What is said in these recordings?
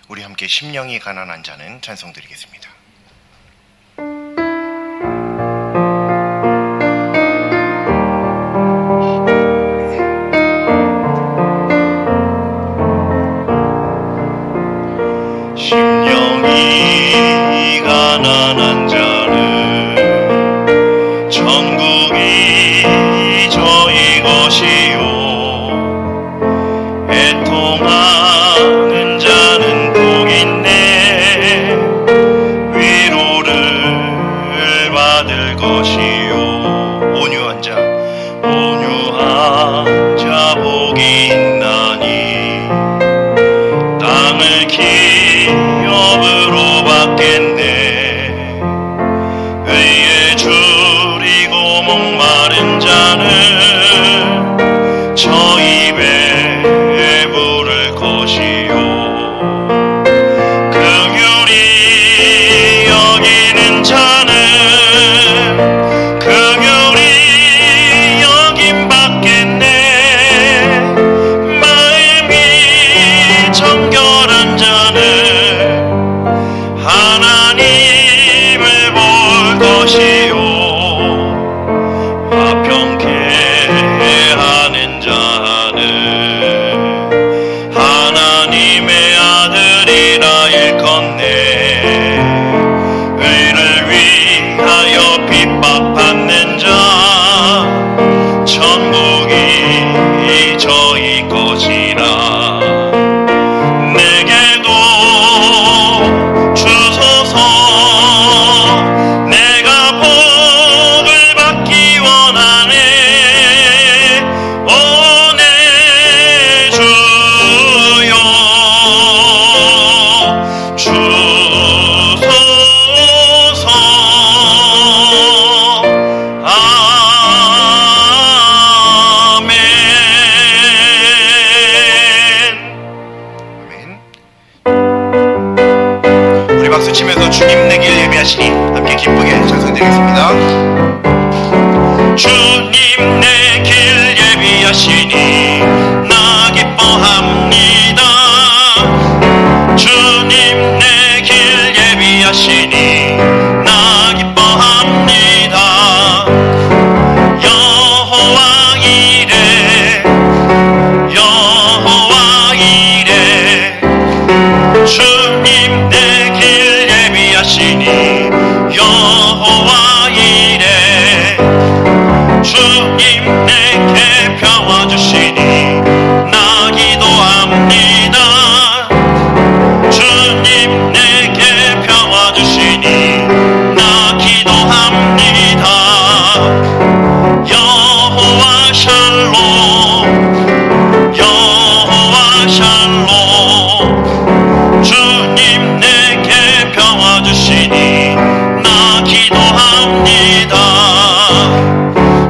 우리 함께 심령이 가난한 자는 찬송 드리겠습니다. 심령이 가난한 자는 천국이 저희 것이요 애통하는 자는 복 있네 위로를 받을 것이요 온유한 자 복이 있나니 땅을 기업으로 받겠네 의에 줄이고 목마른 자는 저 입에 부를 것이요 긍휼히 여기는 자는 긍휼히 여김 받겠네 마음이 정결한 자는 하나님을 볼 것이요 화평케 하는 자는 하나님의 아들이라 일컫네 의를 위하여 핍박받는 자 천국이 저희 것이라 내게도 주소서 내가 복을 받기 원하네 오 내 주여 주소서 아멘. 우리 박수 치면서 주님 내 길 예비하시니 함께 기쁘게 찬송드리겠습니다. 주님 내 길 예비하시니 나 기뻐합니다. 주님 내 길 예비하시니 나 기뻐합니다. 여호와 이레 여호와 이레 주님 내 길 예비하시니 여호와 이레 주님 내게 평화 주시니 나 기도합니다. 주님 내게 평화 주시니 나 기도합니다. 여호와 샬롬 여호와 샬롬 주님 내게 평화 주시니 나 기도합니다.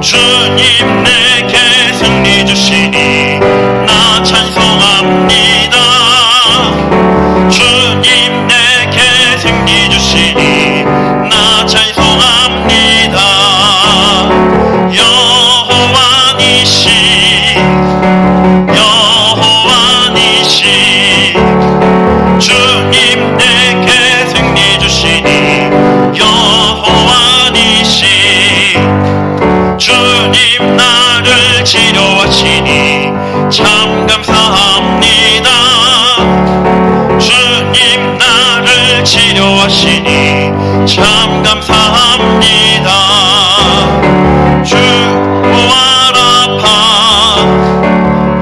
주님 내게 승리 주시니 나 찬송합니다. 주님 내게 승리 주시니 나 찬송합니다. 여호와 니시 여호와 니시 주님 내게 승리 주시니 여호와 니시 주님 나를 치료하시니 참 감사합니다. 주님 나를 치료하시니 참 감사합니다. 여호와 라파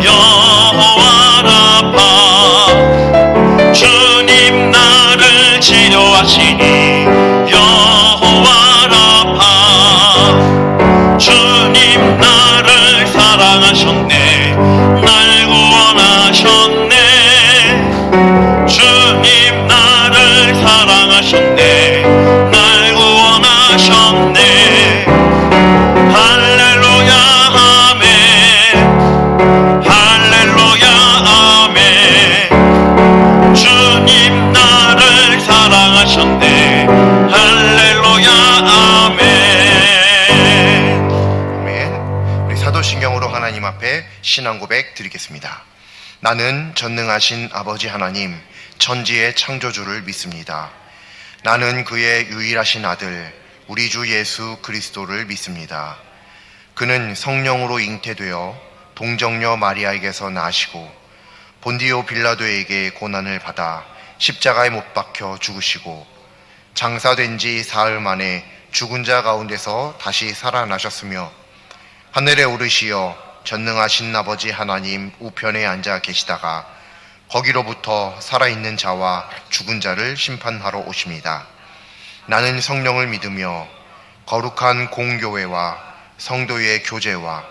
여호와 라파 주님 나를 치료하시니 여호와 라파 주님 나를 사랑하셨네 날 구원하셨네 주님 나를 사랑하셨네 날 구원하셨네 할렐루야 아멘 할렐루야 아멘 주님 나를 사랑하셨네 할렐루야 아멘. 아멘. 우리 사도신경으로 하나님 앞에 신앙 고백 드리겠습니다. 나는 전능하신 아버지 하나님 천지의 창조주를 믿습니다. 나는 그의 유일하신 아들 우리 주 예수 그리스도를 믿습니다. 그는 성령으로 잉태되어 동정녀 마리아에게서 나시고 본디오 빌라도에게 고난을 받아 십자가에 못 박혀 죽으시고 장사된 지 사흘 만에 죽은 자 가운데서 다시 살아나셨으며 하늘에 오르시어 전능하신 아버지 하나님 우편에 앉아 계시다가 거기로부터 살아있는 자와 죽은 자를 심판하러 오십니다. 나는 성령을 믿으며 거룩한 공교회와 성도의 교제와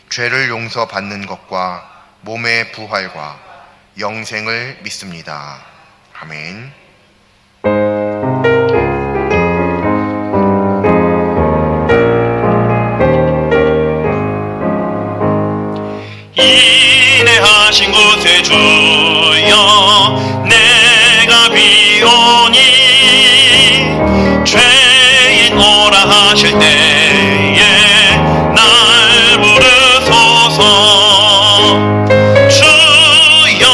죄를 용서받는 것과 몸의 부활과 영생을 믿습니다. 아멘. 인내하신 곳에 주여 내가 비오니 죄인 오라 하실 때에 날 부르소서. 주여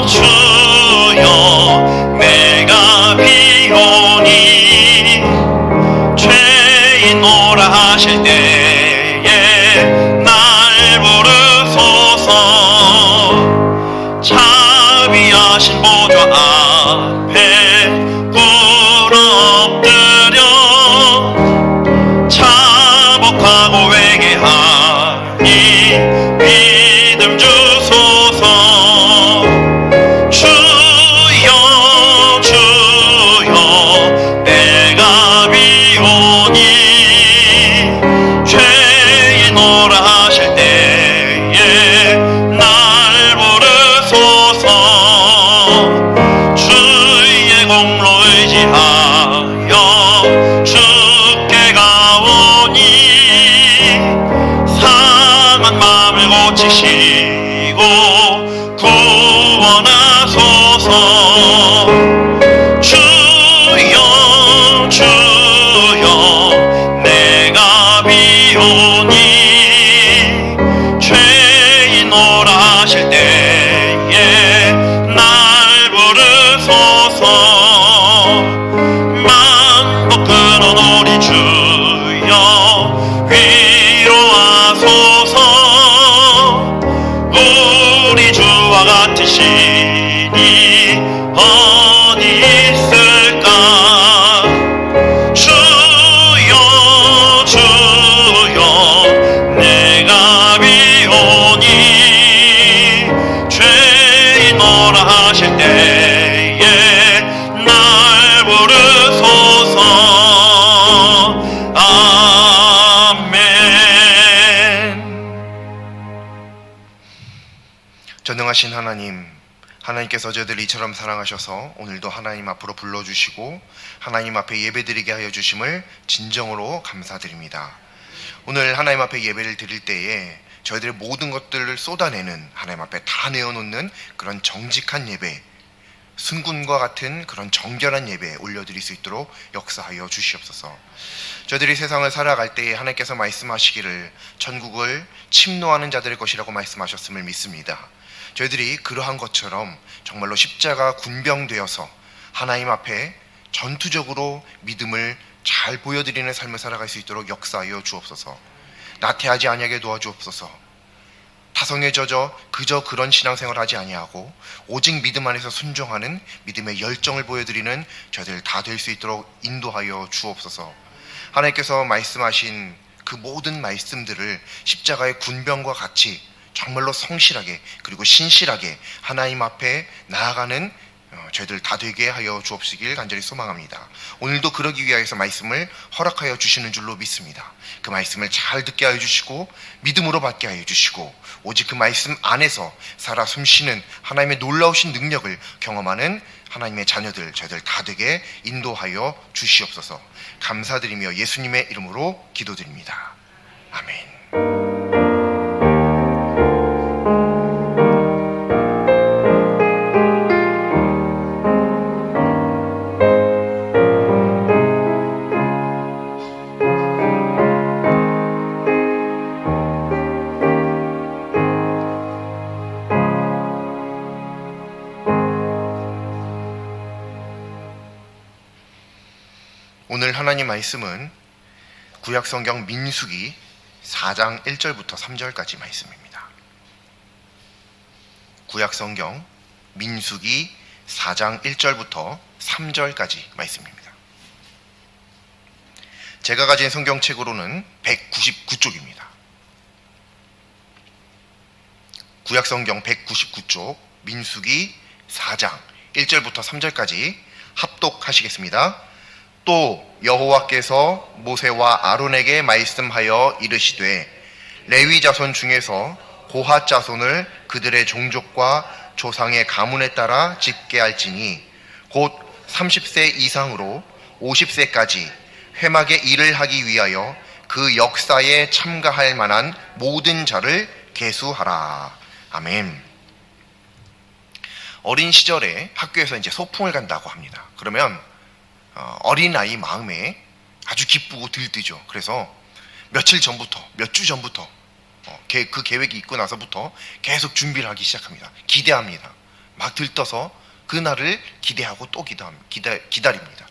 주여 내가 비오니 죄인 오라 하실 때에 날 부르소서. 자비하신 보좌 앞에 꿇어 엎드려 자복하고 회개하니 믿음 주소서. 주여 주여 내가 비오니 죄인 오라 하실 때에 날 부르소서. 주의 공로 의지하여 주께 가오니 상한 마음을 고치시고 구원하소서. 주여 주여 내가 비오니 죄인 오라 하실 때에 날 부르소서. 만복 끊어 우리 주여 위로하소서. 우리 주와 같은 신이 어디 있을까. 주여 주여 내가 비오니 죄인 오라 하실 때에 날 부르소서. 아멘. 전능하신 하나님께서 저희들을 이처럼 사랑하셔서 오늘도 하나님 앞으로 불러주시고 하나님 앞에 예배드리게 하여 주심을 진정으로 감사드립니다. 오늘 하나님 앞에 예배를 드릴 때에 저희들의 모든 것들을 쏟아내는, 하나님 앞에 다 내어놓는 그런 정직한 예배, 순군과 같은 그런 정결한 예배 올려드릴 수 있도록 역사하여 주시옵소서. 저희들이 세상을 살아갈 때에 하나님께서 말씀하시기를 천국을 침노하는 자들의 것이라고 말씀하셨음을 믿습니다. 저희들이 그러한 것처럼 정말로 십자가 군병되어서 하나님 앞에 전투적으로 믿음을 잘 보여드리는 삶을 살아갈 수 있도록 역사하여 주옵소서. 나태하지 아니하게 도와주옵소서. 타성에 젖어 그저 그런 신앙생활을 하지 아니하고 오직 믿음 안에서 순종하는 믿음의 열정을 보여드리는 저희들 다 될 수 있도록 인도하여 주옵소서. 하나님께서 말씀하신 그 모든 말씀들을 십자가의 군병과 같이 정말로 성실하게 그리고 신실하게 하나님 앞에 나아가는 저희들 다 되게 하여 주옵시길 간절히 소망합니다. 오늘도 그러기 위하여서 말씀을 허락하여 주시는 줄로 믿습니다. 그 말씀을 잘 듣게 하여 주시고 믿음으로 받게 하여 주시고 오직 그 말씀 안에서 살아 숨쉬는 하나님의 놀라우신 능력을 경험하는 하나님의 자녀들 저희들 다 되게 인도하여 주시옵소서. 감사드리며 예수님의 이름으로 기도드립니다. 아멘. 오늘 하나님 말씀은 구약성경 민수기 4장 1절부터 3절까지 말씀입니다. 구약성경 민수기 4장 1절부터 3절까지 말씀입니다. 제가 가진 성경책으로는 199쪽입니다. 구약성경 199쪽 민수기 4장 1절부터 3절까지 합독하시겠습니다. 또 여호와께서 모세와 아론에게 말씀하여 이르시되 레위 자손 중에서 고핫 자손을 그들의 종족과 조상의 가문에 따라 집계할지니 곧 30세 이상으로 50세까지 회막의 일을 하기 위하여 그 역사에 참가할 만한 모든 자를 계수하라. 아멘. 어린 시절에 학교에서 이제 소풍을 간다고 합니다. 그러면 어린아이 마음에 아주 기쁘고 들뜨죠. 그래서 며칠 전부터, 몇 주 전부터 그 계획이 있고 나서부터 계속 준비를 하기 시작합니다. 기대합니다. 막 들떠서 그날을 기대하고 또 기다립니다.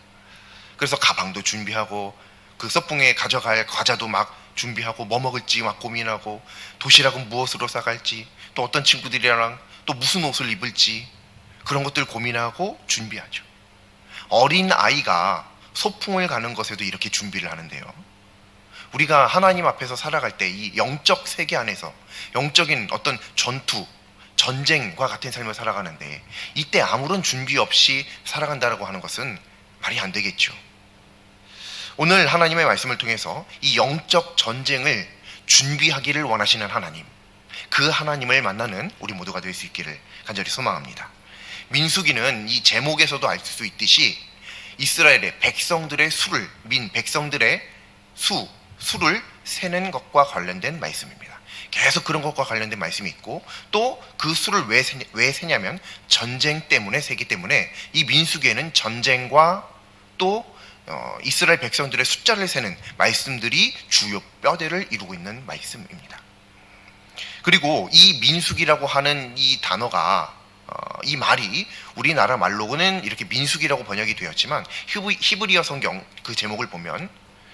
그래서 가방도 준비하고 그 소풍에 가져갈 과자도 막 준비하고 뭐 먹을지 막 고민하고 도시락은 무엇으로 싸갈지 또 어떤 친구들이랑 또 무슨 옷을 입을지 그런 것들 고민하고 준비하죠. 어린 아이가 소풍을 가는 것에도 이렇게 준비를 하는데요. 우리가 하나님 앞에서 살아갈 때 이 영적 세계 안에서 영적인 어떤 전투, 전쟁과 같은 삶을 살아가는데 이때 아무런 준비 없이 살아간다고 하는 것은 말이 안 되겠죠. 오늘 하나님의 말씀을 통해서 이 영적 전쟁을 준비하기를 원하시는 하나님, 그 하나님을 만나는 우리 모두가 될 수 있기를 간절히 소망합니다. 민수기는 이 제목에서도 알 수 있듯이 이스라엘의 백성들의 백성들의 수를 세는 것과 관련된 말씀입니다. 계속 그런 것과 관련된 말씀이 있고 또 그 수를 왜 세냐면 전쟁 때문에 세기 때문에 이 민수기에는 전쟁과 또 이스라엘 백성들의 숫자를 세는 말씀들이 주요 뼈대를 이루고 있는 말씀입니다. 그리고 이 민수기라고 하는 이 단어가 이 말이 우리나라 말로는 이렇게 민수기라고 번역이 되었지만 히브리어 성경 그 제목을 보면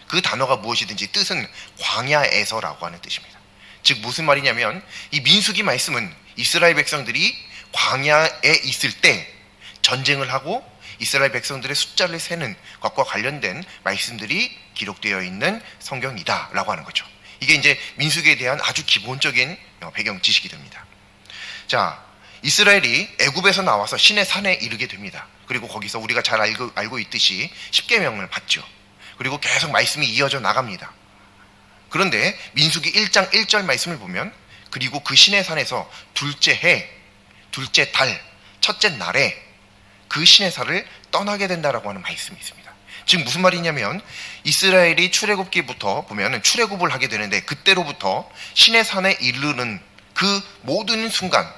그 단어가 무엇이든지 뜻은 광야에서라고 하는 뜻입니다. 즉 무슨 말이냐면 이 민수기 말씀은 이스라엘 백성들이 광야에 있을 때 전쟁을 하고 이스라엘 백성들의 숫자를 세는 것과 관련된 말씀들이 기록되어 있는 성경이다 라고 하는 거죠. 이게 이제 민수기에 대한 아주 기본적인 배경 지식이 됩니다. 자, 이스라엘이 애굽에서 나와서 시내 산에 이르게 됩니다. 그리고 거기서 우리가 잘 알고 있듯이 십계명을 받죠. 그리고 계속 말씀이 이어져 나갑니다. 그런데 민수기 1장 1절 말씀을 보면 그리고 그 시내 산에서 둘째 해, 둘째 달, 첫째 날에 그 시내 산을 떠나게 된다라고 하는 말씀이 있습니다. 즉 무슨 말이냐면 이스라엘이 출애굽기부터 보면 출애굽을 하게 되는데 그때로부터 시내 산에 이르는 그 모든 순간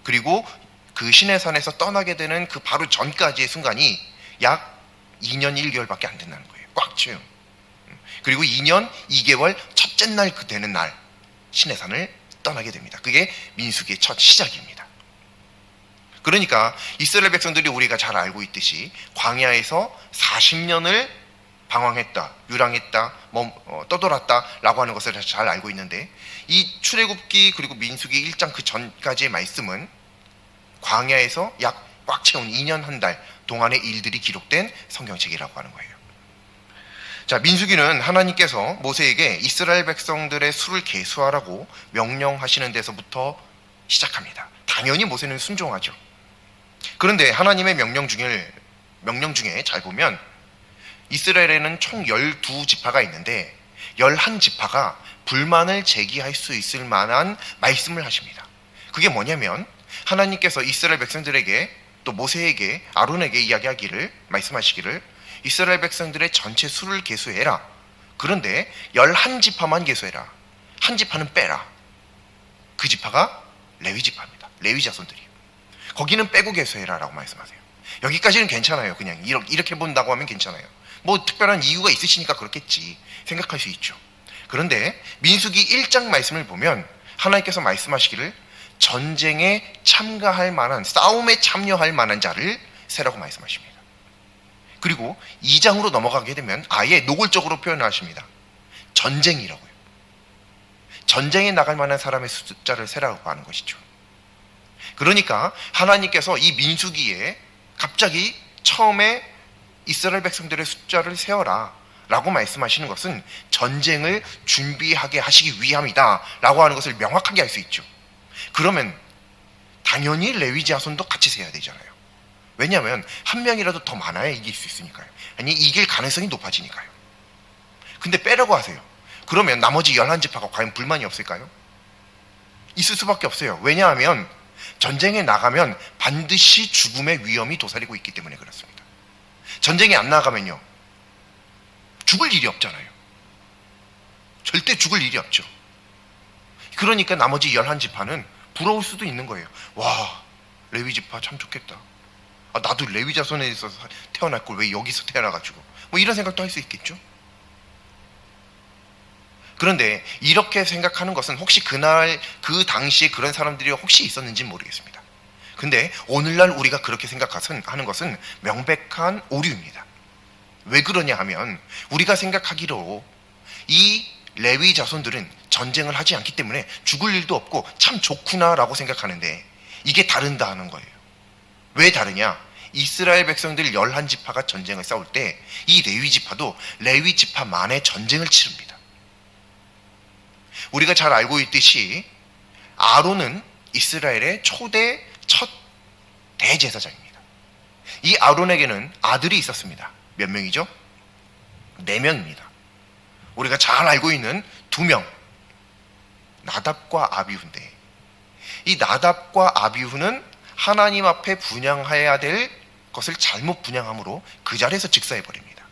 그리고 그 시내 산에서 떠나게 되는 그 바로 전까지의 순간이 약 2년 1개월밖에 안 된다는 거예요. 꽉 채요. 그리고 2년 2개월 첫째 날 그 되는 날 시내 산을 떠나게 됩니다. 그게 민수기의 첫 시작입니다. 그러니까 이스라엘 백성들이 우리가 잘 알고 있듯이 광야에서 40년을 방황했다, 유랑했다, 떠돌았다라고 하는 것을 잘 알고 있는데 이 출애굽기 그리고 민수기 1장 그 전까지의 말씀은 광야에서 약 꽉 채운 2년 한 달 동안의 일들이 기록된 성경책이라고 하는 거예요. 자, 민수기는 하나님께서 모세에게 이스라엘 백성들의 수를 계수하라고 명령하시는 데서부터 시작합니다. 당연히 모세는 순종하죠. 그런데 하나님의 명령 중에 잘 보면 이스라엘에는 총 12지파가 있는데 11지파가 불만을 제기할 수 있을 만한 말씀을 하십니다. 그게 뭐냐면 하나님께서 이스라엘 백성들에게 또 모세에게 아론에게 말씀하시기를 이스라엘 백성들의 전체 수를 계수해라. 그런데 11지파만 계수해라. 한 지파는 빼라. 그 지파가 레위 지파입니다. 레위 자손들이에요. 거기는 빼고 계수해라 라고 말씀하세요. 여기까지는 괜찮아요. 그냥 이렇게 본다고 하면 괜찮아요. 뭐 특별한 이유가 있으시니까 그렇겠지 생각할 수 있죠. 그런데 민수기 1장 말씀을 보면 하나님께서 말씀하시기를 전쟁에 참가할 만한 싸움에 참여할 만한 자를 세라고 말씀하십니다. 그리고 2장으로 넘어가게 되면 아예 노골적으로 표현하십니다. 전쟁이라고요. 전쟁에 나갈 만한 사람의 숫자를 세라고 하는 것이죠. 그러니까 하나님께서 이 민수기에 갑자기 처음에 이스라엘 백성들의 숫자를 세어라 라고 말씀하시는 것은 전쟁을 준비하게 하시기 위함이다 라고 하는 것을 명확하게 알 수 있죠. 그러면 당연히 레위 자손도 같이 세야 되잖아요. 왜냐하면 한 명이라도 더 많아야 이길 수 있으니까요. 아니 이길 가능성이 높아지니까요. 근데 빼라고 하세요. 그러면 나머지 11지파가 과연 불만이 없을까요? 있을 수밖에 없어요. 왜냐하면 전쟁에 나가면 반드시 죽음의 위험이 도사리고 있기 때문에 그렇습니다. 전쟁에 안 나가면요 죽을 일이 없잖아요. 절대 죽을 일이 없죠. 그러니까 나머지 11지파는 부러울 수도 있는 거예요. 와, 레위 지파 참 좋겠다. 아, 나도 레위 자손에 있어서 태어날 걸 왜 여기서 태어나가지고 뭐 이런 생각도 할 수 있겠죠. 그런데 이렇게 생각하는 것은 혹시 그날 그 당시에 그런 사람들이 혹시 있었는지 모르겠습니다. 근데 오늘날 우리가 그렇게 생각하는 것은 명백한 오류입니다. 왜 그러냐 하면 우리가 생각하기로 이 레위 자손들은 전쟁을 하지 않기 때문에 죽을 일도 없고 참 좋구나라고 생각하는데 이게 다른다 하는 거예요. 왜 다르냐? 이스라엘 백성들 11지파가 전쟁을 싸울 때 이 레위 지파도 레위 지파만의 전쟁을 치릅니다. 우리가 잘 알고 있듯이 아론은 이스라엘의 초대 첫 대제사장입니다. 이 아론에게는 아들이 있었습니다. 몇 명이죠? 4명입니다. 우리가 잘 알고 있는 2명, 나답과 아비후인데 이 나답과 아비후는 하나님 앞에 분향해야 될 것을 잘못 분향함으로 그 자리에서 직사해버립니다.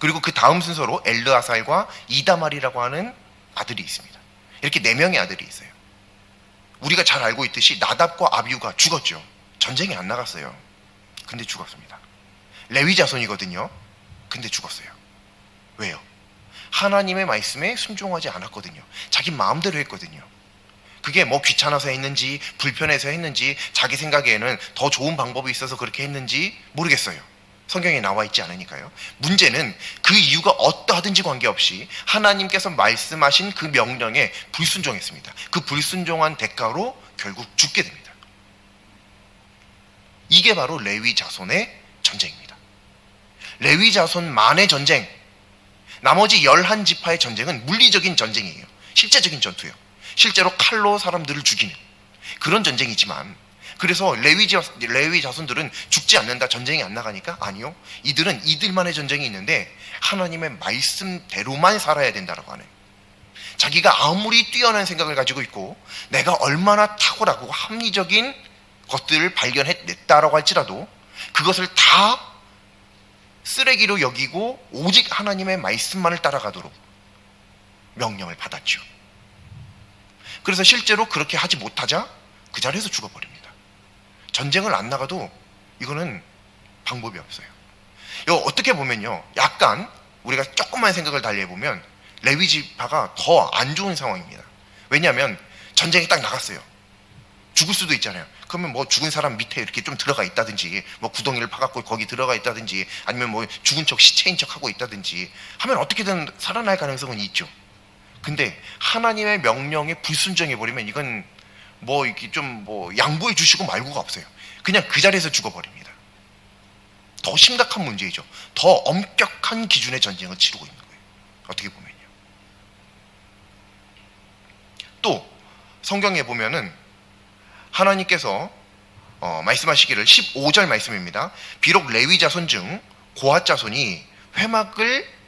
그리고 그 다음 순서로 엘르아살과 이다말이라고 하는 아들이 있습니다. 이렇게 4명의 아들이 있어요. 우리가 잘 알고 있듯이 나답과 아비후가 죽었죠. 전쟁에 안 나갔어요. 근데 죽었습니다. 레위 자손이거든요. 근데 죽었어요. 왜요? 하나님의 말씀에 순종하지 않았거든요. 자기 마음대로 했거든요. 그게 뭐 귀찮아서 했는지 불편해서 했는지 자기 생각에는 더 좋은 방법이 있어서 그렇게 했는지 모르겠어요. 성경에 나와 있지 않으니까요. 문제는 그 이유가 어떠하든지 관계없이 하나님께서 말씀하신 그 명령에 불순종했습니다. 그 불순종한 대가로 결국 죽게 됩니다. 이게 바로 레위 자손의 전쟁입니다. 레위 자손만의 전쟁, 나머지 11지파의 전쟁은 물리적인 전쟁이에요. 실제적인 전투예요. 실제로 칼로 사람들을 죽이는 그런 전쟁이지만, 그래서 레위 자손들은 죽지 않는다, 전쟁이 안 나가니까? 아니요. 이들은 이들만의 전쟁이 있는데 하나님의 말씀대로만 살아야 된다라고 하네요. 자기가 아무리 뛰어난 생각을 가지고 있고 내가 얼마나 탁월하고 합리적인 것들을 발견했다라고 할지라도 그것을 다 쓰레기로 여기고 오직 하나님의 말씀만을 따라가도록 명령을 받았죠. 그래서 실제로 그렇게 하지 못하자 그 자리에서 죽어버립니다. 전쟁을 안 나가도 이거는 방법이 없어요. 이거 어떻게 보면요, 약간 우리가 조금만 생각을 달리해보면 레위 지파가 더 안 좋은 상황입니다. 왜냐하면 전쟁에 딱 나갔어요. 죽을 수도 있잖아요. 그러면 뭐 죽은 사람 밑에 이렇게 좀 들어가 있다든지, 뭐 구덩이를 파갖고 거기 들어가 있다든지, 아니면 뭐 죽은 척 시체인 척 하고 있다든지 하면 어떻게든 살아날 가능성은 있죠. 근데 하나님의 명령에 불순종해버리면 이건 뭐 이렇게 좀 뭐 양보해 주시고 말고가 없어요. 그냥 그 자리에서 죽어버립니다. 더 심각한 문제이죠. 더 엄격한 기준의 전쟁을 치르고 있는 거예요. 어떻게 보면요. 또 성경에 보면은 하나님께서 말씀하시기를 15절 말씀입니다. 비록 레위 자손 중 고핫 자손이 회막을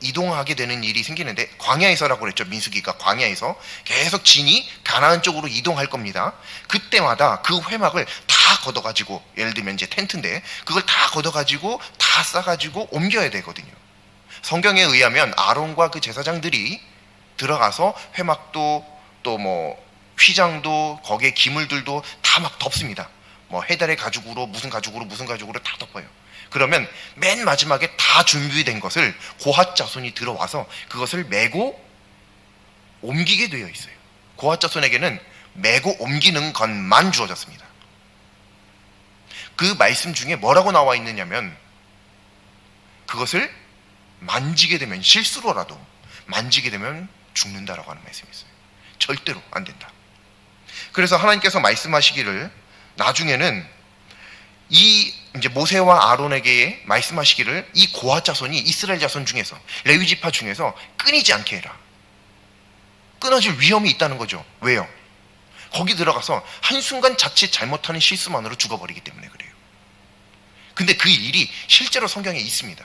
이동하게 되는 일이 생기는데, 광야에서라고 그랬죠. 민수기가 광야에서 계속 진이 가나안 쪽으로 이동할 겁니다. 그때마다 그 회막을 다 걷어가지고, 예를 들면 이제 텐트인데 그걸 다 걷어가지고 다 싸가지고 옮겨야 되거든요. 성경에 의하면 아론과 그 제사장들이 들어가서 회막도 또 뭐 휘장도 거기에 기물들도 다 막 덮습니다. 뭐 해달의 가죽으로 무슨 가죽으로 다 덮어요. 그러면 맨 마지막에 다 준비된 것을 고핫 자손이 들어와서 그것을 메고 옮기게 되어 있어요. 고핫 자손에게는 메고 옮기는 것만 주어졌습니다. 그 말씀 중에 뭐라고 나와 있느냐면 그것을 만지게 되면, 실수로라도 만지게 되면 죽는다라고 하는 말씀이 있어요. 절대로 안 된다. 그래서 하나님께서 말씀하시기를, 나중에는 이 이제 모세와 아론에게 말씀하시기를, 이 고핫 자손이 이스라엘 자손 중에서, 레위 지파 중에서 끊이지 않게 해라. 끊어질 위험이 있다는 거죠. 왜요? 거기 들어가서 한순간 자칫 잘못하는 실수만으로 죽어버리기 때문에 그래요. 근데 그 일이 실제로 성경에 있습니다.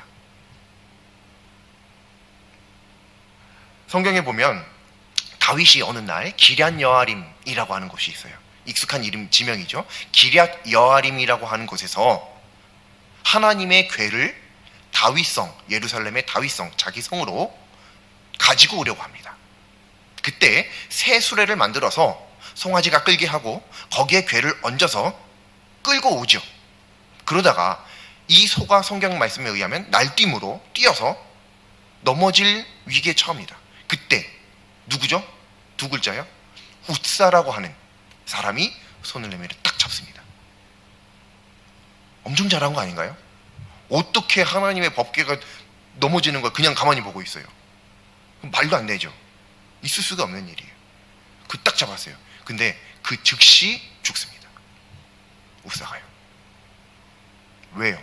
성경에 보면 다윗이 어느 날 기럇 여아림이라고 하는 곳이 있어요. 익숙한 이름, 지명이죠. 기럇 여아림이라고 하는 곳에서 하나님의 궤를 다윗성, 예루살렘의 다윗성, 자기 성으로 가지고 오려고 합니다. 그때 새 수레를 만들어서 송아지가 끌게 하고 거기에 궤를 얹어서 끌고 오죠. 그러다가 이 소가 성경 말씀에 의하면 날뛰므로 뛰어서 넘어질 위기에 처합니다. 그때 누구죠? 두 글자요? 웃사라고 하는 사람이 손을 내밀어 딱 잡습니다. 엄청 잘한 거 아닌가요? 어떻게 하나님의 법궤가 넘어지는 걸 그냥 가만히 보고 있어요? 말도 안 되죠. 있을 수가 없는 일이에요. 그 딱 잡았어요. 근데 그 즉시 죽습니다. 웃사가요. 왜요?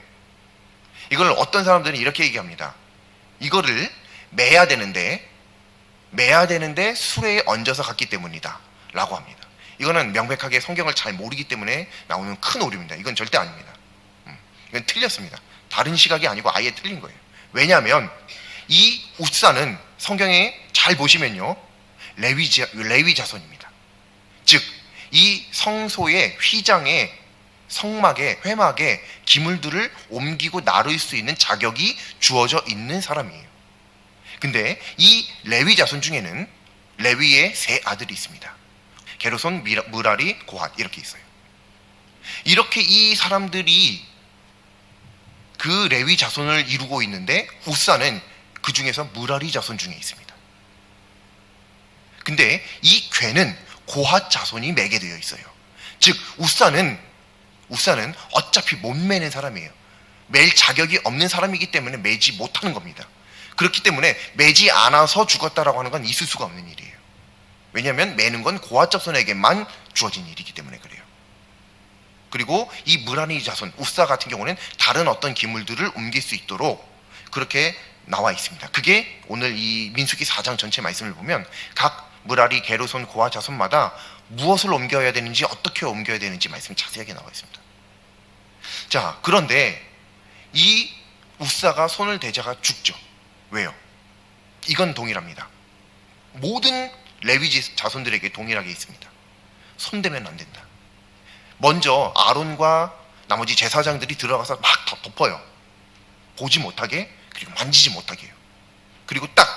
이걸 어떤 사람들은 이렇게 얘기합니다. 이거를 매야 되는데 수레에 얹어서 갔기 때문이다 라고 합니다. 이거는 명백하게 성경을 잘 모르기 때문에 나오는 큰 오류입니다. 이건 절대 아닙니다. 이건 틀렸습니다. 다른 시각이 아니고 아예 틀린 거예요. 왜냐하면 이 웃사는 성경에 잘 보시면요, 레위 자손입니다. 즉 이 성소의 휘장에, 성막에, 회막에 기물들을 옮기고 나를 수 있는 자격이 주어져 있는 사람이에요. 근데 이 레위 자손 중에는 레위의 세 아들이 있습니다. 게르손, 무라리, 고핫 이렇게 있어요. 이렇게 이 사람들이 그 레위 자손을 이루고 있는데 웃사는 그 중에서 무라리 자손 중에 있습니다. 근데 이 궤는 고핫 자손이 매게 되어 있어요. 즉 웃사는 어차피 못 매는 사람이에요. 맬 자격이 없는 사람이기 때문에 매지 못하는 겁니다. 그렇기 때문에 매지 않아서 죽었다라고 하는 건 있을 수가 없는 일이에요. 왜냐하면 매는 건 고핫 자손에게만 주어진 일이기 때문에 그래요. 그리고 이 무라리 자손, 웃사 같은 경우는 다른 어떤 기물들을 옮길 수 있도록 그렇게 나와 있습니다. 그게 오늘 이 민수기 4장 전체 말씀을 보면 각 무라리, 게르손, 고핫 자손마다 무엇을 옮겨야 되는지, 어떻게 옮겨야 되는지 말씀이 자세하게 나와 있습니다. 자, 그런데 이 웃사가 손을 대자가 죽죠. 왜요? 이건 동일합니다. 모든 레위 자손들에게 동일하게 있습니다. 손대면 안 된다. 먼저 아론과 나머지 제사장들이 들어가서 막 덮어요. 보지 못하게, 그리고 만지지 못하게 해요. 그리고 딱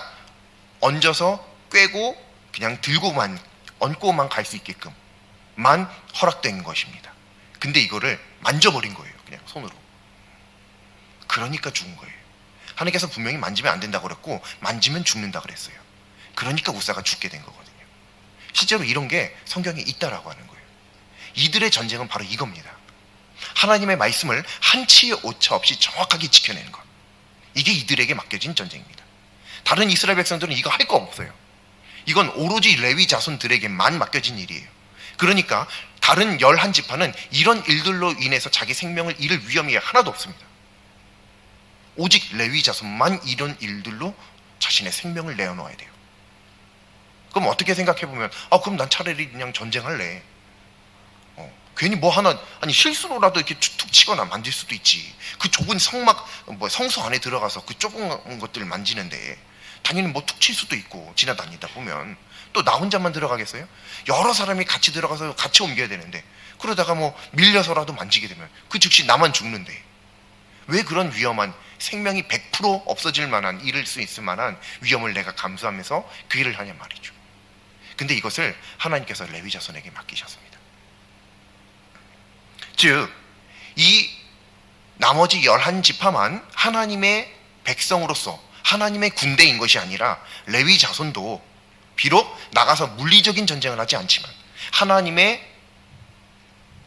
얹어서 꿰고 그냥 들고만, 얹고만 갈 수 있게끔만 허락된 것입니다. 근데 이거를 만져버린 거예요. 그냥 손으로. 그러니까 죽은 거예요. 하나님께서 분명히 만지면 안 된다고 그랬고 만지면 죽는다 그랬어요. 그러니까 웃사가 죽게 된 거거든요. 실제로 이런 게 성경에 있다라고 하는 거예요. 이들의 전쟁은 바로 이겁니다. 하나님의 말씀을 한치의 오차 없이 정확하게 지켜내는 것. 이게 이들에게 맡겨진 전쟁입니다. 다른 이스라엘 백성들은 이거 할 거 없어요. 이건 오로지 레위 자손들에게만 맡겨진 일이에요. 그러니까 다른 11지파는 이런 일들로 인해서 자기 생명을 잃을 위험이 하나도 없습니다. 오직 레위 자손만 이런 일들로 자신의 생명을 내어놓아야 돼요. 그럼 어떻게 생각해보면 그럼 난 차라리 그냥 전쟁할래. 괜히 뭐 하나, 아니 실수로라도 이렇게 툭툭 치거나 만질 수도 있지. 그 좁은 성막, 성소 안에 들어가서 그 좁은 것들을 만지는데 당연히 뭐 툭 칠 수도 있고, 지나다니다 보면 또 나 혼자만 들어가겠어요? 여러 사람이 같이 들어가서 같이 옮겨야 되는데, 그러다가 뭐 밀려서라도 만지게 되면 그 즉시 나만 죽는데, 왜 그런 위험한, 생명이 100% 없어질 만한, 잃을 수 있을 만한 위험을 내가 감수하면서 그 일을 하냐 말이죠. 근데 이것을 하나님께서 레위 자손에게 맡기셨습니다. 즉 이 나머지 11지파만 하나님의 백성으로서 하나님의 군대인 것이 아니라 레위 자손도 비록 나가서 물리적인 전쟁을 하지 않지만 하나님의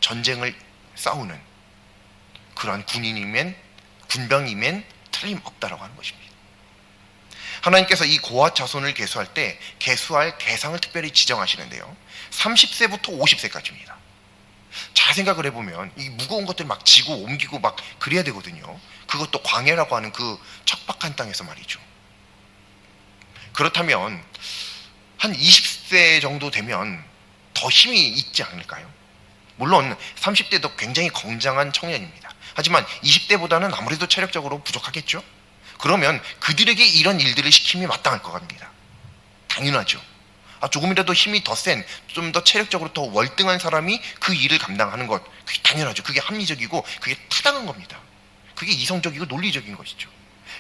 전쟁을 싸우는 그러한 군인이면, 군병이면 틀림없다라고 하는 것입니다. 하나님께서 이 고앗 자손을 계수할 때 계수할 대상을 특별히 지정하시는데요. 30세부터 50세까지입니다. 잘 생각을 해보면 이 무거운 것들 막 지고 옮기고 막 그래야 되거든요. 그것도 광야라고 하는 그 척박한 땅에서 말이죠. 그렇다면 한 20세 정도 되면 더 힘이 있지 않을까요? 물론 30대도 굉장히 건장한 청년입니다. 하지만 20대보다는 아무래도 체력적으로 부족하겠죠? 그러면 그들에게 이런 일들을 시킴이 마땅할 것 같습니다. 당연하죠. 조금이라도 힘이 더 센, 좀 더 체력적으로 더 월등한 사람이 그 일을 감당하는 것, 그게 당연하죠. 그게 합리적이고 그게 타당한 겁니다. 그게 이성적이고 논리적인 것이죠.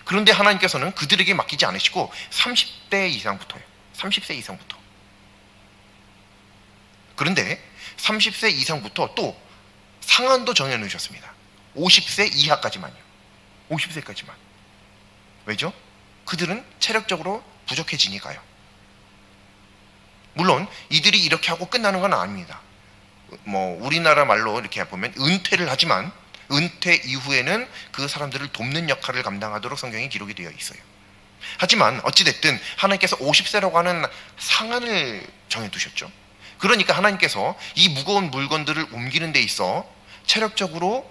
그런데 하나님께서는 그들에게 맡기지 않으시고 30대 이상부터요. 30세 이상부터. 그런데 30세 이상부터 또 상한도 정해놓으셨습니다. 50세 이하까지만요. 50세까지만. 왜죠? 그들은 체력적으로 부족해지니까요. 물론 이들이 이렇게 하고 끝나는 건 아닙니다. 우리나라 말로 이렇게 보면 은퇴를 하지만 은퇴 이후에는 그 사람들을 돕는 역할을 감당하도록 성경에 기록이 되어 있어요. 하지만 어찌됐든 하나님께서 50세라고 하는 상한을 정해두셨죠. 그러니까 하나님께서 이 무거운 물건들을 옮기는 데 있어 체력적으로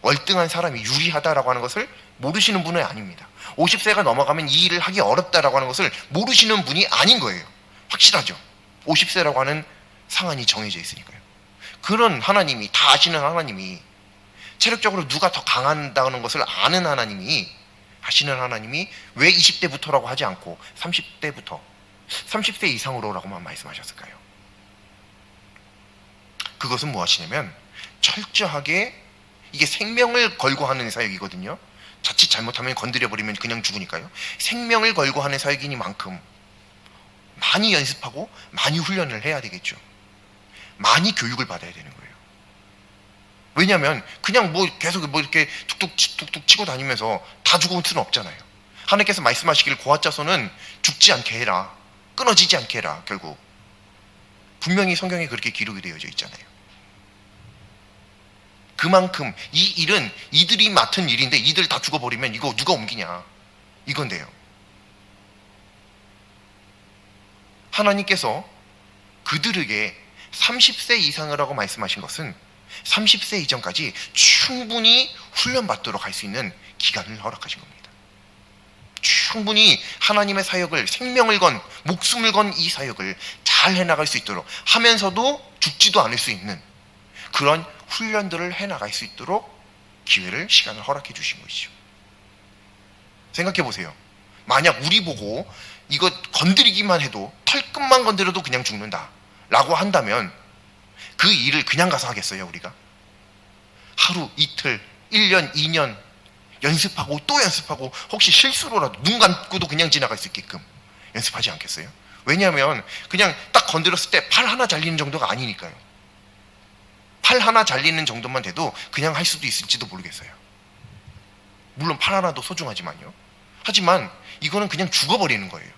월등한 사람이 유리하다라고 하는 것을 모르시는 분은 아닙니다. 50세가 넘어가면 이 일을 하기 어렵다라고 하는 것을 모르시는 분이 아닌 거예요. 확실하죠. 50세라고 하는 상한이 정해져 있으니까요. 그런 하나님이, 다 아시는 하나님이, 체력적으로 누가 더 강한다는 것을 아는 하나님이, 아시는 하나님이 왜 20대부터라고 하지 않고 30대부터 30세 이상으로라고만 말씀하셨을까요? 그것은 무엇이냐면 철저하게 이게 생명을 걸고 하는 사역이거든요. 자칫 잘못하면 건드려버리면 그냥 죽으니까요. 생명을 걸고 하는 사역이니만큼 많이 연습하고 많이 훈련을 해야 되겠죠. 많이 교육을 받아야 되는 거예요. 왜냐하면 그냥 계속 이렇게 툭툭 치고 다니면서 다 죽을 수는 없잖아요. 하나님께서 말씀하시길 고앗 자손은 죽지 않게 해라, 끊어지지 않게 해라. 결국 분명히 성경에 그렇게 기록이 되어져 있잖아요. 그만큼 이 일은 이들이 맡은 일인데 이들 다 죽어버리면 이거 누가 옮기냐, 이건데요. 하나님께서 그들에게 30세 이상이라고 말씀하신 것은 30세 이전까지 충분히 훈련받도록 할 수 있는 기간을 허락하신 겁니다. 충분히 하나님의 사역을, 생명을 건, 목숨을 건 이 사역을 잘 해나갈 수 있도록 하면서도 죽지도 않을 수 있는 그런 훈련들을 해나갈 수 있도록 기회를, 시간을 허락해 주신 것이죠. 생각해 보세요. 만약 우리 보고 이거 건드리기만 해도, 털끝만 건드려도 그냥 죽는다 라고 한다면 그 일을 그냥 가서 하겠어요? 우리가 하루, 이틀, 1년, 2년 연습하고 또 연습하고 혹시 실수로라도 눈 감고도 그냥 지나갈 수 있게끔 연습하지 않겠어요? 왜냐하면 그냥 딱 건드렸을 때 팔 하나 잘리는 정도가 아니니까요. 팔 하나 잘리는 정도만 돼도 그냥 할 수도 있을지도 모르겠어요. 물론 팔 하나도 소중하지만요. 하지만 이거는 그냥 죽어버리는 거예요.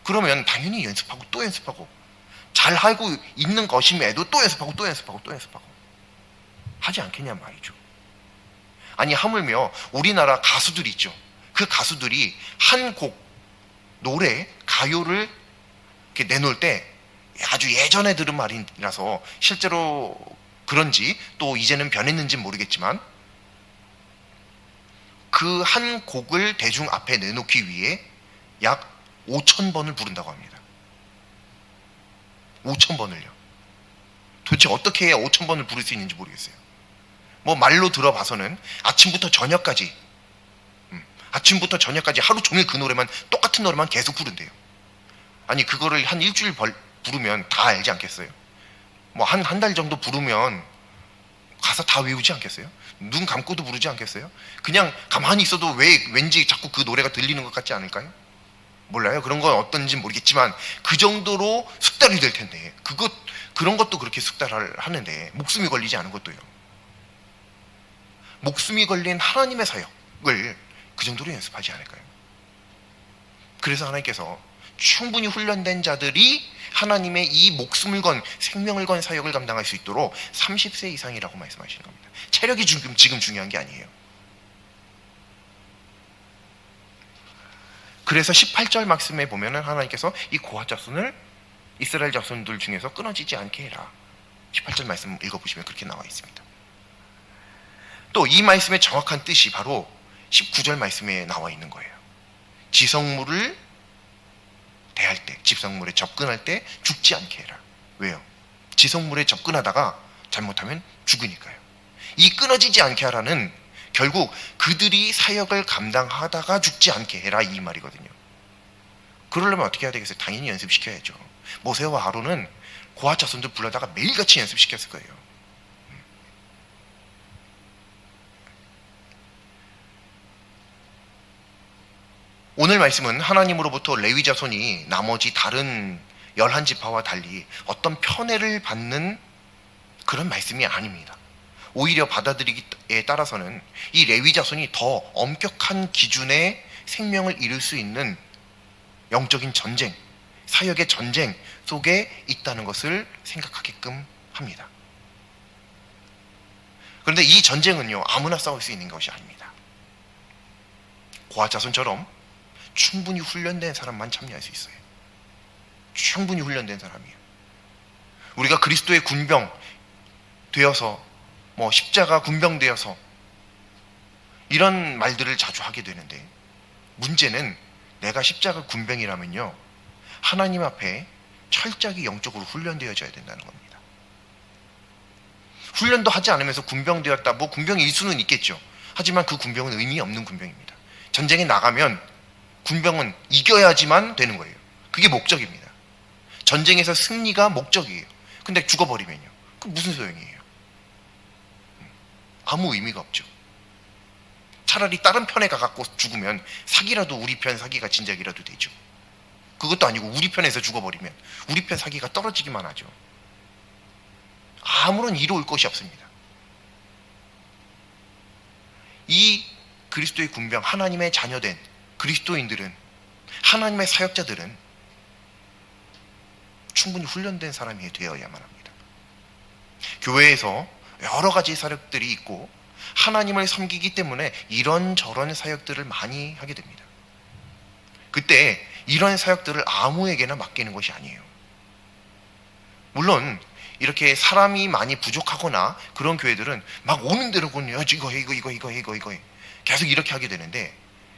그러면 당연히 연습하고 또 연습하고 잘 하고 있는 것임에도 또 연습하고 또 연습하고 또 연습하고 하지 않겠냐 말이죠. 아니 하물며 우리나라 가수들이 있죠. 그 가수들이 한 곡 노래, 가요를 이렇게 내놓을 때 아주 예전에 들은 말이라서 실제로 그런지 또 이제는 변했는지 모르겠지만 그 한 곡을 대중 앞에 내놓기 위해 약 5,000번을 부른다고 합니다. 5,000번을요. 도대체 어떻게 해야 5,000번을 부를 수 있는지 모르겠어요. 말로 들어봐서는 아침부터 저녁까지 하루 종일 그 노래만, 똑같은 노래만 계속 부른대요. 아니 그거를 한 일주일 부르면 다 알지 않겠어요? 한 달 정도 부르면 가사 다 외우지 않겠어요? 눈 감고도 부르지 않겠어요? 그냥 가만히 있어도 왠지 자꾸 그 노래가 들리는 것 같지 않을까요? 몰라요. 그런 건 어떤지 모르겠지만 그 정도로 숙달이 될 텐데 그런 것도 그렇게 숙달을 하는데 목숨이 걸리지 않은 것도요. 목숨이 걸린 하나님의 사역을 그 정도로 연습하지 않을까요? 그래서 하나님께서 충분히 훈련된 자들이 하나님의 이 목숨을 건, 생명을 건 사역을 감당할 수 있도록 30세 이상이라고 말씀하시는 겁니다. 체력이 지금 중요한 게 아니에요. 그래서 18절 말씀에 보면은 하나님께서 이 고핫 자손을 이스라엘 자손들 중에서 끊어지지 않게 해라. 18절 말씀 읽어보시면 그렇게 나와 있습니다. 또 이 말씀의 정확한 뜻이 바로 19절 말씀에 나와 있는 거예요. 지성물을 대할 때, 지성물에 접근할 때 죽지 않게 해라. 왜요? 지성물에 접근하다가 잘못하면 죽으니까요. 이 끊어지지 않게 하라는 결국 그들이 사역을 감당하다가 죽지 않게 해라 이 말이거든요. 그러려면 어떻게 해야 되겠어요? 당연히 연습시켜야죠. 모세와 아론은 고핫 자손들 불러다가 매일같이 연습시켰을 거예요. 오늘 말씀은 하나님으로부터 레위 자손이 나머지 다른 11지파와 달리 어떤 편애를 받는 그런 말씀이 아닙니다. 오히려 받아들이기에 따라서는 이 레위 자손이 더 엄격한 기준의 생명을 이룰 수 있는 영적인 전쟁, 사역의 전쟁 속에 있다는 것을 생각하게끔 합니다. 그런데 이 전쟁은요, 아무나 싸울 수 있는 것이 아닙니다. 고핫 자손처럼 충분히 훈련된 사람만 참여할 수 있어요. 충분히 훈련된 사람이에요. 우리가 그리스도의 군병 되어서 십자가 군병 되어서 이런 말들을 자주 하게 되는데, 문제는 내가 십자가 군병이라면요, 하나님 앞에 철저하게 영적으로 훈련되어져야 된다는 겁니다. 훈련도 하지 않으면서 군병 되었다, 군병일 수는 있겠죠. 하지만 그 군병은 의미 없는 군병입니다. 전쟁에 나가면 군병은 이겨야지만 되는 거예요. 그게 목적입니다. 전쟁에서 승리가 목적이에요. 근데 죽어버리면요, 그 무슨 소용이에요? 아무 의미가 없죠. 차라리 다른 편에 가갖고 죽으면 사기라도 우리 편 사기가 진작이라도 되죠. 그것도 아니고 우리 편에서 죽어버리면 우리 편 사기가 떨어지기만 하죠. 아무런 이로울 것이 없습니다. 이 그리스도의 군병, 하나님의 자녀된 그리스도인들은, 하나님의 사역자들은 충분히 훈련된 사람이 되어야만 합니다. 교회에서 여러 가지 사역들이 있고 하나님을 섬기기 때문에 이런저런 사역들을 많이 하게 됩니다. 그때 이런 사역들을 아무에게나 맡기는 것이 아니에요. 물론 이렇게 사람이 많이 부족하거나 그런 교회들은 막 오는 대로 그냥 이거 해 계속 이렇게 하게 되는데,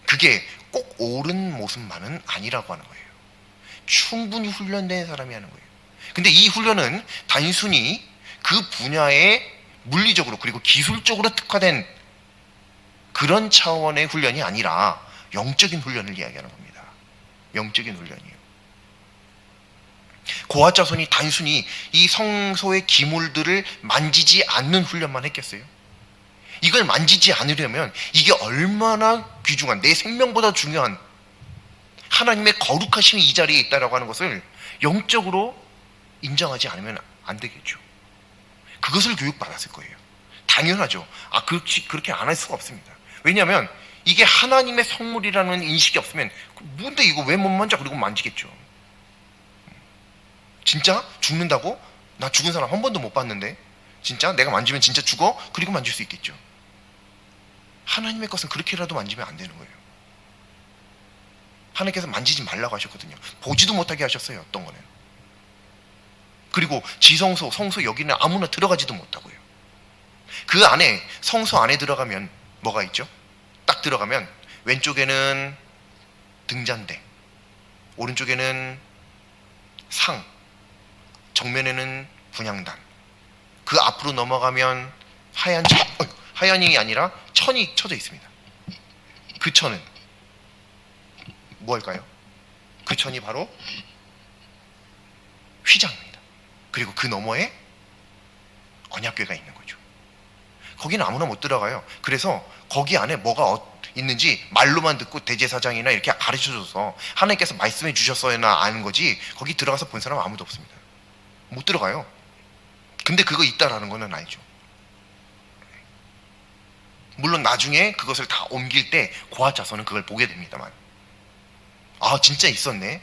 그게 꼭 옳은 모습만은 아니라고 하는 거예요. 충분히 훈련된 사람이 하는 거예요. 근데 이 훈련은 단순히 그 분야에 물리적으로 그리고 기술적으로 특화된 그런 차원의 훈련이 아니라 영적인 훈련을 이야기하는 겁니다. 영적인 훈련이에요. 고핫 자손이 단순히 이 성소의 기물들을 만지지 않는 훈련만 했겠어요? 이걸 만지지 않으려면 이게 얼마나 귀중한, 내 생명보다 중요한 하나님의 거룩하심이 이 자리에 있다라고 하는 것을 영적으로 인정하지 않으면 안 되겠죠. 그것을 교육받았을 거예요. 당연하죠. 그렇게 안 할 수가 없습니다. 왜냐하면 이게 하나님의 성물이라는 인식이 없으면 뭔데 이거 왜 못 만져? 그리고 만지겠죠. 진짜 죽는다고? 나 죽은 사람 한 번도 못 봤는데 진짜 내가 만지면 진짜 죽어? 그리고 만질 수 있겠죠. 하나님의 것은 그렇게라도 만지면 안 되는 거예요. 하나님께서 만지지 말라고 하셨거든요. 보지도 못하게 하셨어요. 어떤 거는. 그리고 지성소, 성소 여기는 아무나 들어가지도 못하고요. 그 안에, 성소 안에 들어가면 뭐가 있죠? 딱 들어가면 왼쪽에는 등잔대, 오른쪽에는 상, 정면에는 분향단, 그 앞으로 넘어가면 하얀이 아니라 천이 쳐져 있습니다. 그 천은 무엇일까요? 그 천이 바로 휘장입니다. 그리고 그 너머에 언약궤가 있는 거죠. 거기는 아무나 못 들어가요. 그래서 거기 안에 뭐가 있는지 말로만 듣고 대제사장이나 이렇게 가르쳐줘서 하나님께서 말씀해 주셨어야나 아는 거지, 거기 들어가서 본 사람 아무도 없습니다. 못 들어가요. 근데 그거 있다라는 거는 알죠. 물론 나중에 그것을 다 옮길 때 고핫 자손은 그걸 보게 됩니다만, 아 진짜 있었네,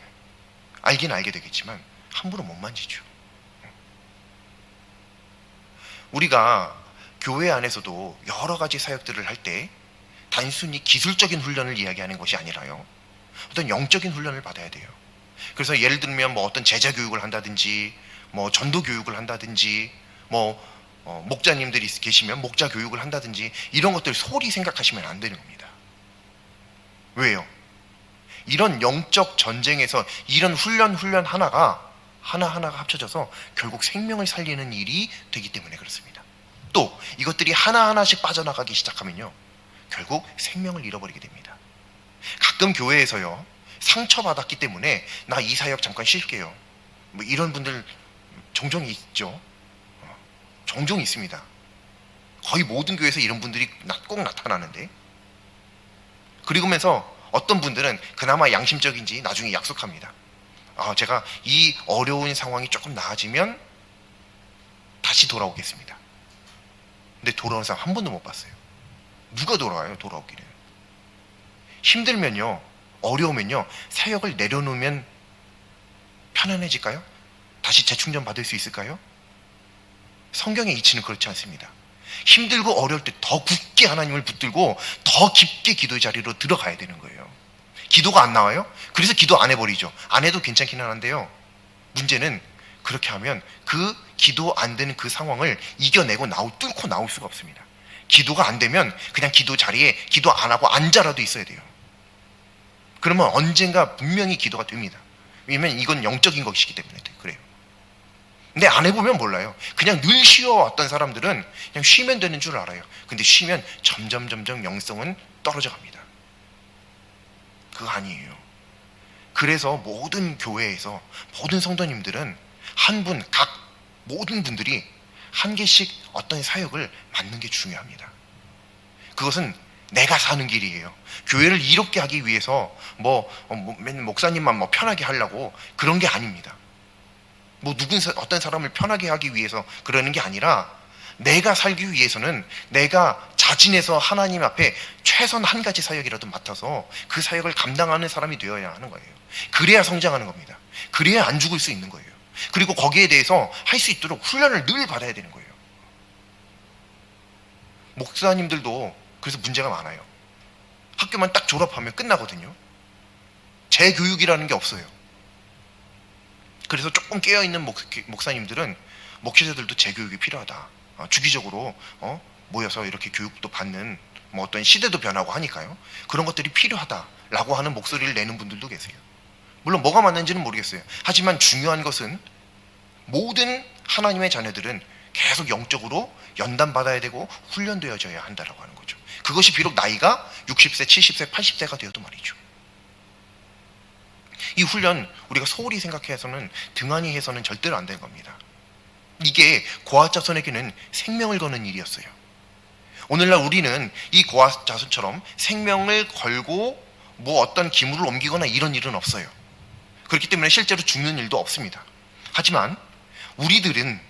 알긴 알게 되겠지만 함부로 못 만지죠. 우리가 교회 안에서도 여러 가지 사역들을 할 때 단순히 기술적인 훈련을 이야기하는 것이 아니라요, 어떤 영적인 훈련을 받아야 돼요. 그래서 예를 들면 뭐 어떤 제자 교육을 한다든지 뭐 전도 교육을 한다든지 뭐 목자님들이 계시면 목자 교육을 한다든지 이런 것들 소홀히 생각하시면 안 되는 겁니다. 왜요? 이런 영적 전쟁에서 이런 훈련 하나가 하나하나가 합쳐져서 결국 생명을 살리는 일이 되기 때문에 그렇습니다. 또 이것들이 하나하나씩 빠져나가기 시작하면요, 결국 생명을 잃어버리게 됩니다. 가끔 교회에서요, 상처받았기 때문에 나 이 사역 잠깐 쉴게요, 뭐 이런 분들 종종 있죠. 종종 있습니다. 거의 모든 교회에서 이런 분들이 꼭 나타나는데, 그리고면서 어떤 분들은 그나마 양심적인지 나중에 약속합니다. 제가 이 어려운 상황이 조금 나아지면 다시 돌아오겠습니다. 근데 돌아오는 사람 한 번도 못 봤어요. 누가 돌아와요? 돌아오기는. 힘들면요, 어려우면요, 사역을 내려놓으면 편안해질까요? 다시 재충전 받을 수 있을까요? 성경의 이치는 그렇지 않습니다. 힘들고 어려울 때 더 굳게 하나님을 붙들고 더 깊게 기도의 자리로 들어가야 되는 거예요. 기도가 안 나와요? 그래서 기도 안 해버리죠. 안 해도 괜찮기는 한데요, 문제는 그렇게 하면 그 기도 안 되는 그 상황을 이겨내고 뚫고 나올 수가 없습니다. 기도가 안 되면 그냥 기도 자리에 기도 안 하고 앉아라도 있어야 돼요. 그러면 언젠가 분명히 기도가 됩니다. 왜냐면 이건 영적인 것이기 때문에 그래요. 근데 안 해보면 몰라요. 그냥 늘 쉬어왔던 사람들은 그냥 쉬면 되는 줄 알아요. 근데 쉬면 점점 영성은 떨어져 갑니다. 그거 아니에요. 그래서 모든 교회에서 모든 성도님들은 모든 분들이 한 개씩 어떤 사역을 맡는 게 중요합니다. 그것은 내가 사는 길이에요. 교회를 이롭게 하기 위해서 목사님만 편하게 하려고 그런 게 아닙니다. 어떤 사람을 편하게 하기 위해서 그러는 게 아니라, 내가 살기 위해서는 내가 자진해서 하나님 앞에 최선 한 가지 사역이라도 맡아서 그 사역을 감당하는 사람이 되어야 하는 거예요. 그래야 성장하는 겁니다. 그래야 안 죽을 수 있는 거예요. 그리고 거기에 대해서 할 수 있도록 훈련을 늘 받아야 되는 거예요. 목사님들도 그래서 문제가 많아요. 학교만 딱 졸업하면 끝나거든요. 재교육이라는 게 없어요. 그래서 조금 깨어있는 목사님들은 목회자들도 재교육이 필요하다. 주기적으로 모여서 이렇게 교육도 받는, 어떤 시대도 변하고 하니까요, 그런 것들이 필요하다라고 하는 목소리를 내는 분들도 계세요. 물론 뭐가 맞는지는 모르겠어요. 하지만 중요한 것은 모든 하나님의 자녀들은 계속 영적으로 연단받아야 되고 훈련되어져야 한다라고 하는 거죠. 그것이 비록 나이가 60세, 70세, 80세가 되어도 말이죠. 이 훈련 우리가 소홀히 생각해서는, 등한히 해서는 절대로 안 되는 겁니다. 이게 고아자손에게는 생명을 거는 일이었어요. 오늘날 우리는 이 고아자손처럼 생명을 걸고 어떤 기물을 옮기거나 이런 일은 없어요. 그렇기 때문에 실제로 죽는 일도 없습니다. 하지만 우리들은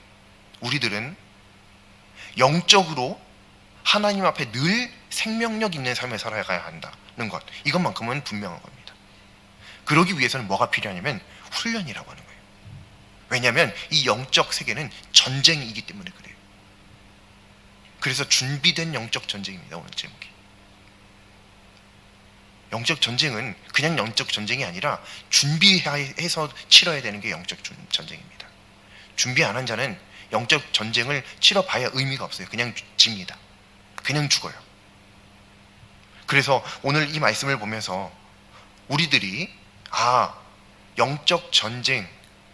영적으로 하나님 앞에 늘 생명력 있는 삶을 살아가야 한다는 것, 이것만큼은 분명한 겁니다. 그러기 위해서는 뭐가 필요하냐면 훈련이라고 하는 거예요. 왜냐하면 이 영적 세계는 전쟁이기 때문에 그래요. 그래서 준비된 영적 전쟁입니다, 오늘 제목이. 영적 전쟁은 그냥 영적 전쟁이 아니라 준비해서 치러야 되는 게 영적 전쟁입니다. 준비 안 한 자는 영적 전쟁을 치러봐야 의미가 없어요. 그냥 집니다. 그냥 죽어요. 그래서 오늘 이 말씀을 보면서 우리들이 영적 전쟁,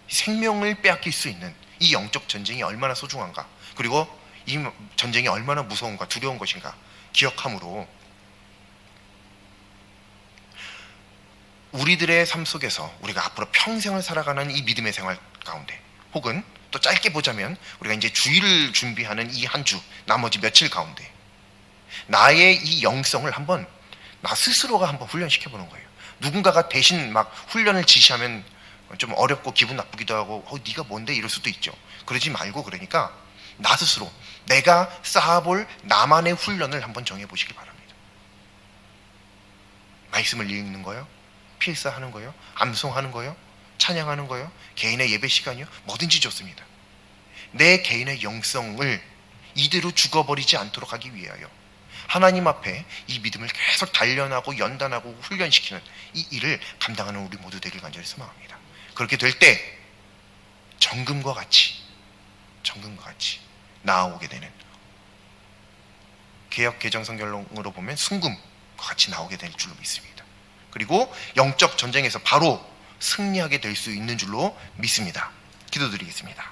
생명을 빼앗길 수 있는 이 영적 전쟁이 얼마나 소중한가, 그리고 이 전쟁이 얼마나 무서운가, 두려운 것인가 기억함으로 우리들의 삶 속에서 우리가 앞으로 평생을 살아가는 이 믿음의 생활 가운데, 혹은 또 짧게 보자면 우리가 이제 주일을 준비하는 이 한 주, 나머지 며칠 가운데 나의 이 영성을 나 스스로가 한번 훈련시켜보는 거예요. 누군가가 대신 훈련을 지시하면 좀 어렵고 기분 나쁘기도 하고 네가 뭔데 이럴 수도 있죠. 그러지 말고, 그러니까 나 스스로 내가 쌓아볼 나만의 훈련을 한번 정해보시기 바랍니다. 말씀을 읽는 거요, 필사하는 거요, 암송하는 거요, 찬양하는 거요, 개인의 예배 시간이요, 뭐든지 좋습니다. 내 개인의 영성을 이대로 죽어버리지 않도록 하기 위하여 하나님 앞에 이 믿음을 계속 단련하고 연단하고 훈련시키는 이 일을 감당하는 우리 모두 되길 간절히 소망합니다. 그렇게 될 때 정금과 같이 나아오게 되는, 개역 개정 성경으로 보면 순금과 같이 나오게 될 줄로 믿습니다. 그리고 영적 전쟁에서 바로 승리하게 될 수 있는 줄로 믿습니다. 기도드리겠습니다.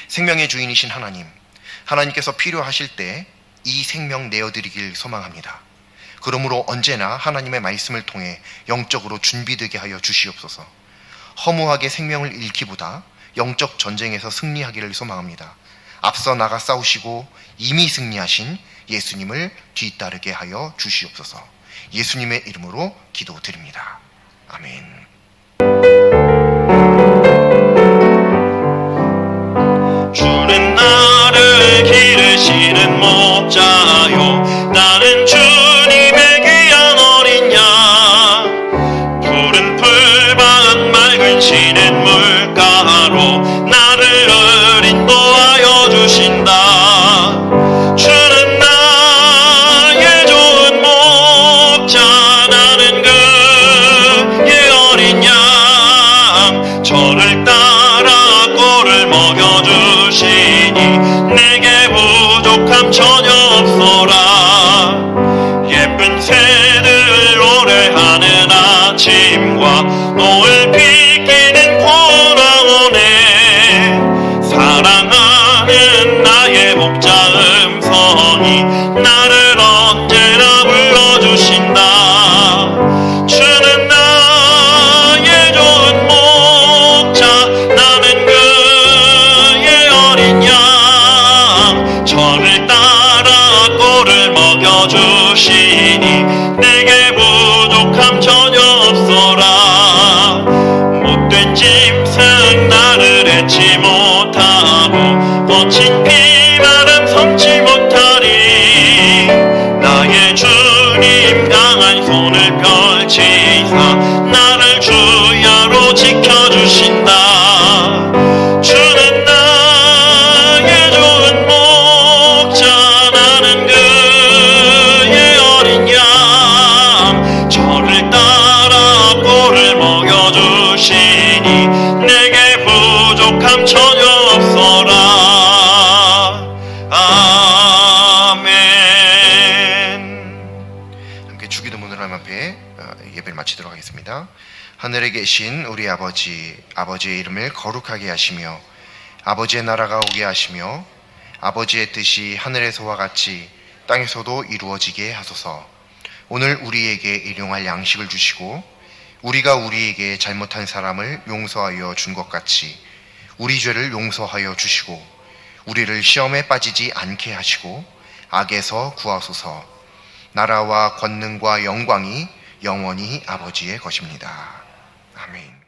생명의 주인이신 하나님께서 필요하실 때 이 생명 내어드리길 소망합니다. 그러므로 언제나 하나님의 말씀을 통해 영적으로 준비되게 하여 주시옵소서. 허무하게 생명을 잃기보다 영적 전쟁에서 승리하기를 소망합니다. 앞서 나가 싸우시고 이미 승리하신 예수님을 뒤따르게 하여 주시옵소서. 예수님의 이름으로 기도드립니다. 아멘. 주는 나를 기르시는 목자요, 나는 주님의 귀한 어린 양. 푸른 풀밭 맑은 시냇 물가로 나를 인도하여 주신다. 주는 나의 좋은 목자, 나는 그의 어린 양. 저를 따라 꼴을 먹여주시니 내게 부족함 전혀 없소라. 예쁜 새들 노래하는 아침과 노을 비끼는 고나오네. 사랑하는 나의 목자 음성이 나를 언제나 불러주신다. 주는 나의 좋은 목자, 나는 그의 어린 양. 저를 따라 꼴을 먹여주시니 내게 부족함 전혀 없소라. 못된 짐승 나를 해치 못하고 거친 비바람 삼지 못하리. 나의 주님 강한 손을 펼치사 나를 주야로 지켜주신다. 주는 나의 좋은 목자, 나는 그의 어린 양. 저를 따라 꼴을 먹여주시니 내게 부족함 전혀 없소라. 아멘. 함께 주기도문으로 하나님 앞에 예배를 마치도록 하겠습니다. 하늘에 계신 우리 아버지의 이름을 거룩하게 하시며 아버지의 나라가 오게 하시며 아버지의 뜻이 하늘에서와 같이 땅에서도 이루어지게 하소서. 오늘 우리에게 일용할 양식을 주시고 우리가 우리에게 잘못한 사람을 용서하여 준 것 같이 우리 죄를 용서하여 주시고 우리를 시험에 빠지지 않게 하시고 악에서 구하소서. 나라와 권능과 영광이 영원히 아버지의 것입니다. 아멘.